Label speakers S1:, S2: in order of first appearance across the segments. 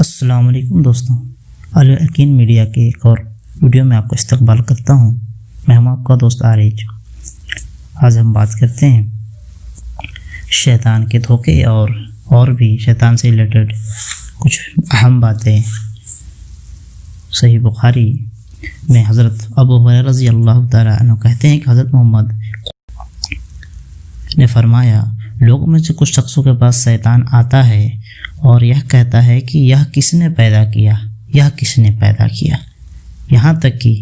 S1: السلام علیکم دوستوں، الیقین میڈیا کے ایک اور ویڈیو میں آپ کا استقبال کرتا ہوں۔ میں ہوں آپ کا دوست عارج۔ آج ہم بات کرتے ہیں شیطان کے دھوکے اور بھی شیطان سے ریلیٹڈ کچھ اہم باتیں۔ صحیح بخاری میں حضرت ابو ہریرہ رضی اللہ تعالیٰ عنہ کہتے ہیں کہ حضرت محمد نے فرمایا، لوگوں میں سے کچھ شخصوں کے پاس شیطان آتا ہے اور یہ کہتا ہے کہ یہ کس نے پیدا کیا، یہ کس نے پیدا کیا، یہاں تک کہ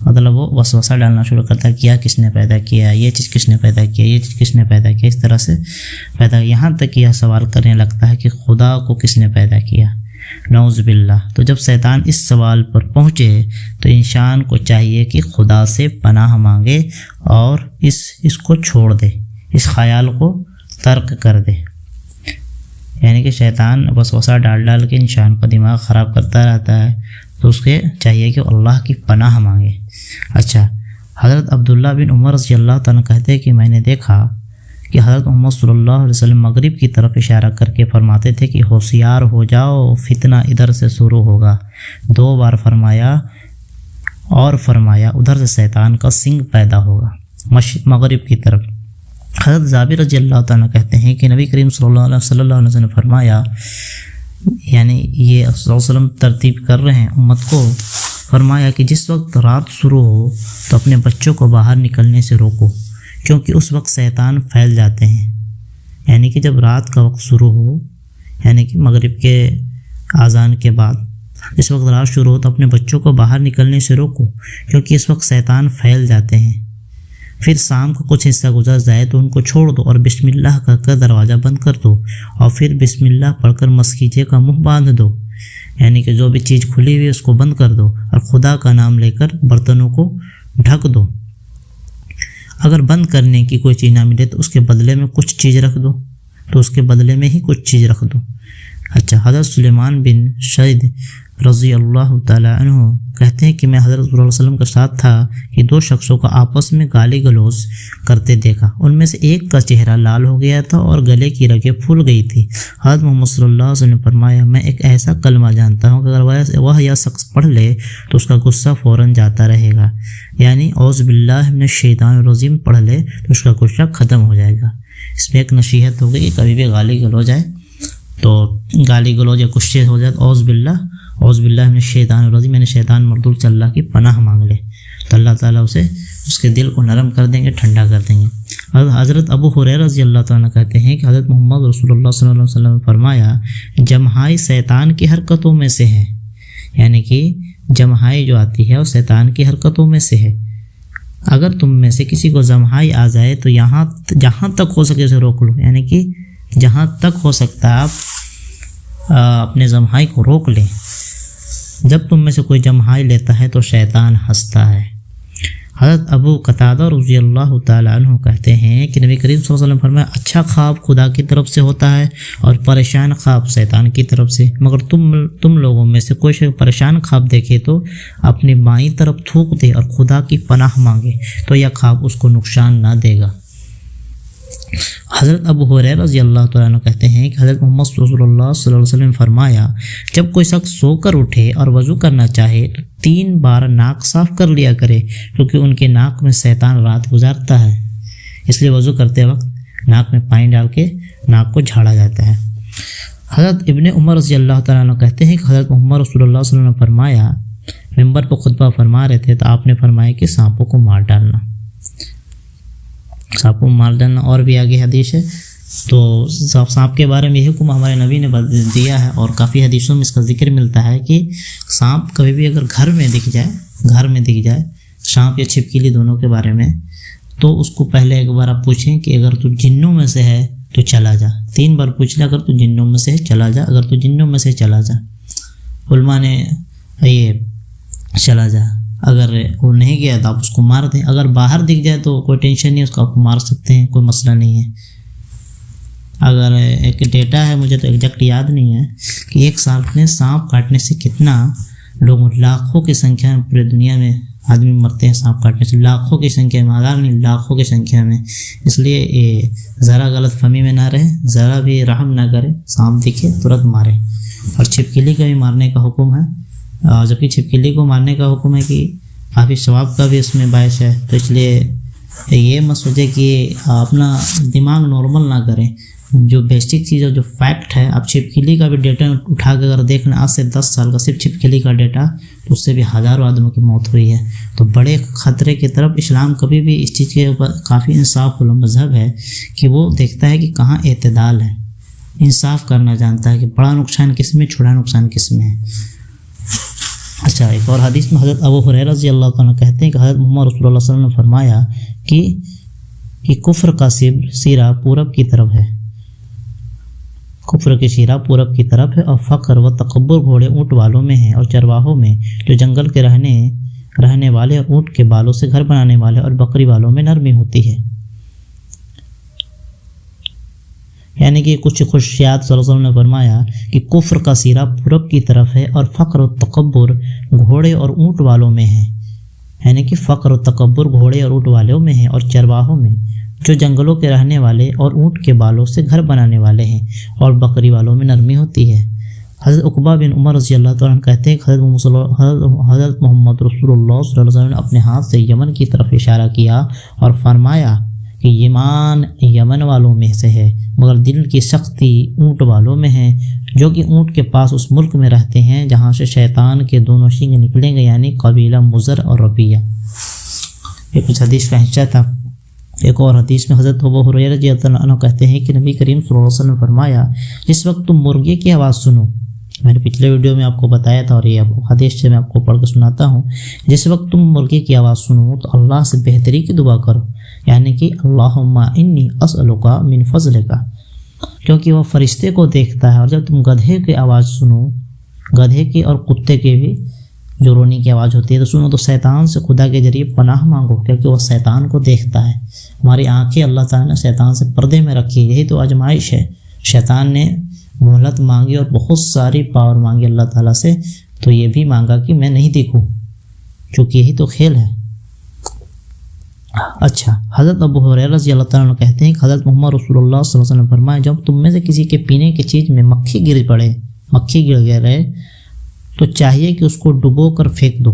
S1: مطلب وہ وسوسہ ڈالنا شروع کرتا ہے کہ یہ کس نے پیدا کیا، یہ چیز کس نے پیدا کیا، یہ چیز کس نے پیدا کیا، اس طرح سے پیدا، یہاں تک کہ یہ سوال کرنے لگتا ہے کہ خدا کو کس نے پیدا کیا، نعوذ باللہ۔ تو جب شیطان اس سوال پر پہنچے تو انسان کو چاہیے کہ خدا سے پناہ مانگے اور اس کو چھوڑ دے، اس خیال کو ترک کر دے۔ یعنی کہ شیطان وسوسہ ڈال کے انسان کا دماغ خراب کرتا رہتا ہے، تو اس کے چاہیے کہ اللہ کی پناہ مانگے۔ اچھا، حضرت عبداللہ بن عمر رضی اللہ تعالیٰ کہتے ہیں کہ میں نے دیکھا کہ حضرت محمد صلی اللہ علیہ وسلم مغرب کی طرف اشارہ کر کے فرماتے تھے کہ ہوشیار ہو جاؤ، فتنہ ادھر سے شروع ہوگا۔ 2 بار فرمایا اور فرمایا ادھر سے شیطان کا سنگ پیدا ہوگا، مغرب کی طرف۔ حضرت جابر رضی اللہ تعالیٰ کہتے ہیں کہ نبی کریم صلی اللہ علیہ وسلم نے فرمایا، یعنی یہ صلی اللہ علیہ وسلم ترتیب کر رہے ہیں امت کو، فرمایا کہ جس وقت رات شروع ہو تو اپنے بچوں کو باہر نکلنے سے روکو، کیونکہ اس وقت شیطان پھیل جاتے ہیں۔ یعنی کہ جب رات کا وقت شروع ہو، یعنی کہ مغرب کے اذان کے بعد جس وقت رات شروع ہو تو اپنے بچوں کو باہر نکلنے سے روکو، کیونکہ اس وقت شیطان پھیل جاتے ہیں۔ پھر شام کا کچھ حصہ گزر جائے تو ان کو چھوڑ دو اور بسم اللہ کہہ کر دروازہ بند کر دو، اور پھر بسم اللہ پڑھ کر مسکیجے کا منہ باندھ دو، یعنی کہ جو بھی چیز کھلی ہوئی ہے اس کو بند کر دو، اور خدا کا نام لے کر برتنوں کو ڈھک دو۔ اگر بند کرنے کی کوئی چیز نہ ملے تو اس کے بدلے میں کچھ چیز رکھ دو، تو اس کے بدلے میں ہی کچھ چیز رکھ دو۔ اچھا، حضرت سلیمان بن شید رضی اللہ تعالیٰ عنہ کہتے ہیں کہ میں حضرت صلی اللہ علیہ وسلم کے ساتھ تھا کہ 2 شخصوں کو آپس میں گالی گلوچ کرتے دیکھا۔ ان میں سے ایک کا چہرہ لال ہو گیا تھا اور گلے کی رگیں پھول گئی تھی۔ حضرت محمد صلی اللہ علیہ وسلم نے فرمایا، میں ایک ایسا کلمہ جانتا ہوں کہ اگر وہ یا شخص پڑھ لے تو اس کا غصہ فوراً جاتا رہے گا، یعنی اعوذ باللہ من الشیطان الرجیم پڑھ لے تو اس کا غصہ ختم ہو جائے گا۔ اس میں ایک نصیحت ہوگی کہ کبھی بھی گالی گلوچ جائے تو گالی گلوچ یا غصے ہو جائے تو اعوذ باللہ من الشیطان الرجیم، میں نے شیطان مردود سے اللہ کی پناہ مانگ لے، تو اللہ تعالیٰ اس کے دل کو نرم کر دیں گے، ٹھنڈا کر دیں گے۔ حضرت ابو ہریرہ رضی اللہ تعالیٰ کہتے ہیں کہ حضرت محمد رسول اللہ صلی اللہ علیہ وسلم نے فرمایا، جمہائی شیطان کی حرکتوں میں سے ہے، یعنی کہ جمہائی جو آتی ہے وہ شیطان کی حرکتوں میں سے ہے۔ اگر تم میں سے کسی کو جمہائی آ جائے تو جہاں تک ہو سکے اسے روک لو، یعنی کہ جہاں تک ہو سکتا ہے آپ اپنے جمہائی کو روک لیں۔ جب تم میں سے کوئی جمہائی لیتا ہے تو شیطان ہنستا ہے۔ حضرت ابو قتادہ رضی اللہ تعالیٰ عنہ کہتے ہیں کہ نبی کریم صلی اللہ علیہ وسلم فرمایا، اچھا خواب خدا کی طرف سے ہوتا ہے اور پریشان خواب شیطان کی طرف سے، مگر تم لوگوں میں سے کوئی شخص پریشان خواب دیکھے تو اپنی بائیں طرف تھوک دے اور خدا کی پناہ مانگے تو یہ خواب اس کو نقصان نہ دے گا۔ حضرت ابو ہریرہ رضی اللہ تعالیٰ عنہ کہتے ہیں کہ حضرت محمد رسول اللہ صلی اللہ علیہ وسلم نے فرمایا، جب کوئی شخص سو کر اٹھے اور وضو کرنا چاہے تو 3 بار ناک صاف کر لیا کرے، کیونکہ ان کے ناک میں شیطان رات گزارتا ہے، اس لیے وضو کرتے وقت ناک میں پانی ڈال کے ناک کو جھاڑا جاتا ہے۔ حضرت ابن عمر رضی اللہ تعالیٰ عنہ کہتے ہیں کہ حضرت محمد رسول اللہ صلی اللہ علیہ وسلم نے فرمایا، ممبر پر خطبہ فرما رہے تھے تو آپ نے فرمایا کہ سانپوں کو مار ڈالنا، سانپ کو مار ڈالنا۔ اور بھی آگے حدیث ہے، تو سانپ کے بارے میں یہ حکم ہمارے نبی نے دیا ہے، اور کافی حدیثوں میں اس کا ذکر ملتا ہے کہ سانپ کبھی بھی اگر گھر میں دکھ جائے سانپ یا چھپکلی دونوں کے بارے میں، تو اس کو پہلے ایک بار آپ پوچھیں کہ اگر تو جنوں میں سے ہے تو چلا جا، 3 بار پوچھ لیں، اگر تو جنوں میں سے ہے چلا جا، اگر تو جنوں میں سے چلا جا۔ علماء نے یہ چلا جا، اگر وہ نہیں گیا تو آپ اس کو مار دیں، اگر باہر دکھ جائے تو کوئی ٹینشن نہیں، اس کو آپ مار سکتے ہیں، کوئی مسئلہ نہیں ہے۔ اگر ایک ڈیٹا ہے، مجھے تو ایگزیکٹ یاد نہیں ہے کہ ایک سال میں سانپ کاٹنے سے کتنا لوگوں، لاکھوں کی سنکھیا میں پورے دنیا میں آدمی مرتے ہیں سانپ کاٹنے سے، لاکھوں کی سنکھیا میں، ہزار نہیں لاکھوں کی سنکھیا میں۔ اس لیے ذرا غلط فہمی میں نہ رہے، ذرا بھی رحم نہ کرے، سانپ دکھے ترنت مارے۔ اور چھپکلی کا بھی مارنے کا حکم ہے، جبکہ چھپکلی کو مارنے کا حکم ہے کہ کافی ثواب کا بھی اس میں باعث ہے، تو اس لیے یہ مت سوچے کہ اپنا دماغ نارمل نہ کریں۔ جو بیسک چیز ہے، جو فیکٹ ہے، آپ چھپکلی کا بھی ڈیٹا اٹھا کے اگر دیکھ لیں، آج سے 10 سال کا صرف چھپکلی کا ڈیٹا، تو اس سے بھی ہزاروں آدمیوں کی موت ہوئی ہے۔ تو بڑے خطرے کی طرف اسلام کبھی بھی اس چیز کے اوپر کافی انصاف والا مذہب ہے کہ وہ دیکھتا ہے کہ کہاں اعتدال ہے، انصاف کرنا جانتا ہے کہ بڑا نقصان کس میں، چھوٹا نقصان کس میں ہے۔ اچھا، ایک اور حدیث میں حضرت ابو ہریرہ رضی اللہ عنہ کہتے ہیں کہ حضرت محمد رسول اللہ صلی اللہ علیہ وسلم نے فرمایا کہ کفر کا سیرا پورب کی طرف ہے، کفر کی شیرہ پورب کی طرف ہے، اور فقر و تکبر گھوڑے اونٹ والوں میں ہیں اور چرواہوں میں، جو جنگل کے رہنے والے اور اونٹ کے بالوں سے گھر بنانے والے اور بکری والوں میں نرمی ہوتی ہے۔ یعنی کہ کچھ خصوصیات صلی اللہ علیہ وسلم نے فرمایا کہ کفر کا سیرہ پورب کی طرف ہے اور فقر و تکبر گھوڑے اور اونٹ والوں میں ہے، یعنی کہ فقر و تکبر گھوڑے اور اونٹ والوں میں ہے، اور چرواہوں میں، جو جنگلوں کے رہنے والے اور اونٹ کے بالوں سے گھر بنانے والے ہیں، اور بکری والوں میں نرمی ہوتی ہے۔ حضرت عقبہ بن عمر رضی اللہ تعالیٰ عنہ کہتے ہیں کہ حضرت محمد رسول اللہ صلی اللہ علیہ وسلم نے اپنے ہاتھ سے یمن کی طرف اشارہ کیا اور فرمایا کہ یمن والوں میں سے ہے، مگر دل کی سختی اونٹ والوں میں ہے، جو کہ اونٹ کے پاس اس ملک میں رہتے ہیں جہاں سے شیطان کے دونوں سنگ نکلیں گے، یعنی قبیلہ مضر اور ربیہ۔ یہ کچھ حدیث کا حصہ تھا۔ ایک اور حدیث میں حضرت ابو ہریرہ رضی اللہ عنہ کہتے ہیں کہ نبی کریم صلی اللہ علیہ وسلم نے فرمایا، جس وقت تم مرغے کی آواز سنو، میں نے پچھلے ویڈیو میں آپ کو بتایا تھا اور یہ حدیث سے میں آپ کو پڑھ کے سناتا ہوں، جس وقت تم مرغے کی آواز سنو تو اللہ سے بہتری کی دعا کرو، یعنی کہ اللہم انی اسألک من فضلک، کیونکہ وہ فرشتے کو دیکھتا ہے۔ اور جب تم گدھے کی آواز سنو، گدھے کی اور کتے کی بھی جو رونے کی آواز ہوتی ہے تو سنو، تو شیطان سے خدا کے ذریعے پناہ مانگو، کیونکہ وہ شیطان کو دیکھتا ہے۔ ہماری آنکھیں اللہ تعالیٰ نے شیطان سے پردے میں رکھی، یہی تو آزمائش ہے۔ شیطان نے مہلت مانگی اور بہت ساری پاور مانگی اللہ تعالیٰ سے، تو یہ بھی مانگا کہ میں نہیں دیکھوں، چونکہ یہی تو کھیل ہے۔ اچھا، حضرت ابو ہریرہ رضی اللہ تعالیٰ عنہ کہتے ہیں کہ حضرت محمد رسول اللہ صلی اللہ علیہ وسلم نے فرمایا، جب تم میں سے کسی کے پینے کی چیز میں مکھی گر گئے تو چاہیے کہ اس کو ڈبو کر پھینک دو،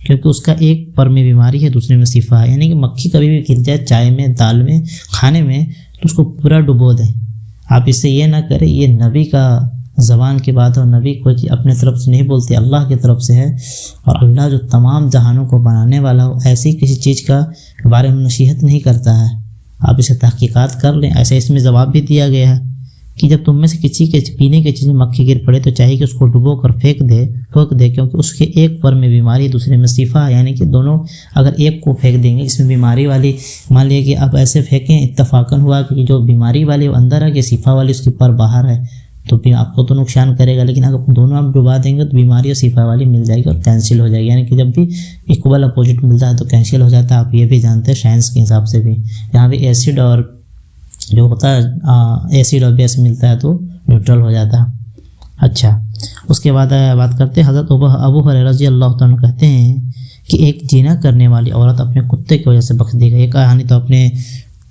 S1: کیونکہ اس کا ایک پر میں بیماری ہے، دوسرے میں شفا ہے۔ یعنی کہ مکھی کبھی بھی گر جائے چائے میں، دال میں، کھانے میں، تو اس کو پورا ڈبو دیں۔ آپ اس سے یہ نہ کریں، یہ نبی کا زبان کی بات ہے، اور نبی کوئی اپنے طرف سے نہیں بولتے، اللہ کی طرف سے ہے، اور اللہ جو تمام جہانوں کو بنانے والا ہو، ایسی کسی چیز کا بارے میں نصیحت نہیں کرتا ہے۔ آپ اسے تحقیقات کر لیں، ایسے اس میں جواب بھی دیا گیا ہے کہ جب تم میں سے کسی کے پینے کی چیز میں مکھی گر پڑے تو چاہیے کہ اس کو ڈبو کر پھینک دے، کیونکہ اس کے ایک پر میں بیماری، دوسرے میں شفا، یعنی کہ دونوں اگر ایک کو پھینک دیں گے، اس میں بیماری والی مان لیے کہ آپ ایسے پھینکیں، اتفاقاً ہوا کہ جو بیماری والی وہ اندر ہے کہ شفا والی اس کے پر باہر ہے، تو پھر آپ کو تو نقصان کرے گا، لیکن اگر دونوں آپ ڈبا دیں گے تو بیماری اور شفا والی مل جائے گی اور کینسل ہو جائے گی۔ یعنی کہ جب بھی اکول اپوزٹ ملتا ہے تو کینسل ہو جاتا ہے، آپ یہ بھی جانتے ہیں سائنس کے حساب سے بھی، جہاں بھی ایسڈ اور جو ہوتا ہے ایسڈ اور بیس ملتا ہے تو نیوٹرل ہو جاتا ہے۔ اچھا، اس کے بعد بات کرتے ہیں، حضرت ابو ہریرہ رضی اللہ تعالیٰ کہتے ہیں کہ ایک زنا کرنے والی عورت اپنے کتے کی وجہ سے بخش دی گئی۔ یہ کہانی تو اپنے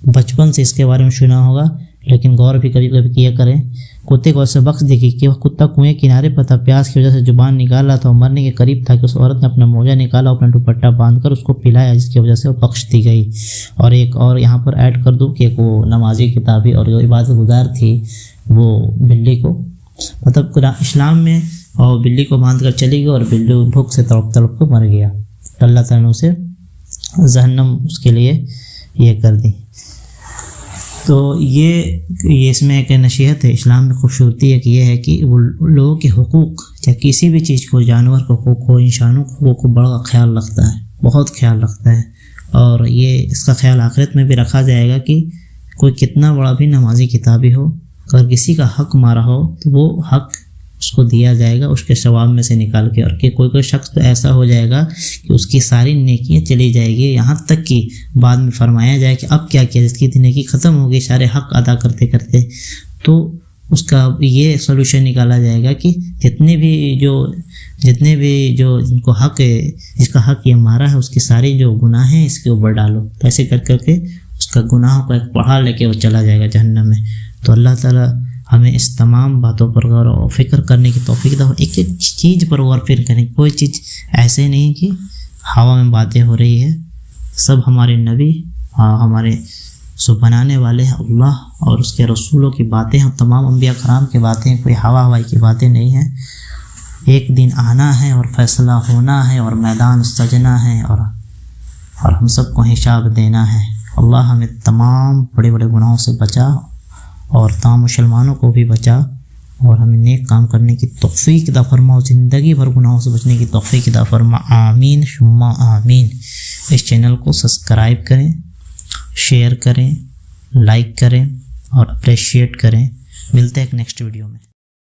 S1: بچپن سے اس کے بارے میں سنا ہوگا، لیکن غور بھی کبھی کبھی کیا کریں۔ کتے کی وجہ سے بخش دی گئی کہ وہ کتا کنویں کنارے پر تھا، پیاس کی وجہ سے زبان نکال رہا تھا اور مرنے کے قریب تھا کہ اس عورت نے اپنا موزہ نکالا، اپنا دوپٹہ باندھ کر اس کو پلایا، جس کی وجہ سے وہ بخش دی گئی۔ اور ایک اور یہاں پر ایڈ کر دوں کہ ایک وہ نمازی کتابی اور جو عبادت گزار تھی، وہ بلی کو مطلب اسلام میں اور بلی کو باندھ کر چلی گئی، اور بلی بھوک سے تڑپ تڑپ کو مر گیا، اللہ تعالیٰ نے اسے جہنم اس کے لیے یہ کر دی۔ تو یہ اس میں ایک نصیحت ہے، اسلام میں خوبصورتی ایک یہ ہے کہ وہ لوگوں کے حقوق، چاہے کسی بھی چیز کو، جانور کا حقوق ہو، انسانوں کے حقوق کو بڑا خیال رکھتا ہے، بہت خیال رکھتا ہے، اور یہ اس کا خیال آخرت میں بھی رکھا جائے گا کہ کوئی کتنا بڑا بھی نمازی کتابی ہو، اگر کسی کا حق مارا ہو تو وہ حق اس کو دیا جائے گا اس کے ثواب میں سے نکال کے، اور کہ کوئی شخص تو ایسا ہو جائے گا کہ اس کی ساری نیکیاں چلی جائے گی، یہاں تک کہ بعد میں فرمایا جائے کہ اب کیا کیا، جس کی نیکی ختم ہو گئی سارے حق ادا کرتے کرتے، تو اس کا یہ سولوشن نکالا جائے گا کہ جتنے بھی جو جتنے بھی جو جن کو حق ہے، جس کا حق یہ ہمارا ہے، اس کی ساری جو گناہ ہیں اس کے اوپر ڈالو، تو ایسے کر کر کے اس کا گناہوں کا ایک پہاڑ لے کے وہ چلا جائے گا جہنم میں۔ تو اللہ تعالیٰ ہمیں اس تمام باتوں پر غور و فکر کرنے کی توفیق دے، ایک ایک چیز پر غور فکر کریں۔ کوئی چیز ایسے نہیں کہ ہوا میں باتیں ہو رہی ہے، سب ہمارے نبی ہمارے سو بنانے والے ہیں اللہ اور اس کے رسولوں کی باتیں ہیں، تمام انبیاء کرام کی باتیں، کوئی ہوائی کی باتیں نہیں ہیں۔ ایک دن آنا ہے اور فیصلہ ہونا ہے اور میدان سجنا ہے اور ہم سب کو حساب دینا ہے۔ اللہ ہمیں تمام بڑے بڑے گناہوں سے بچا اور تمام مسلمانوں کو بھی بچا اور ہمیں نیک کام کرنے کی توفیق عطا فرما، زندگی بھر گناہوں سے بچنے کی توفیق عطا فرما، آمین ثم آمین۔ اس چینل کو سبسکرائب کریں، شیئر کریں، لائک کریں اور اپریشیٹ کریں۔ ملتے ہیں ایک نیکسٹ ویڈیو میں۔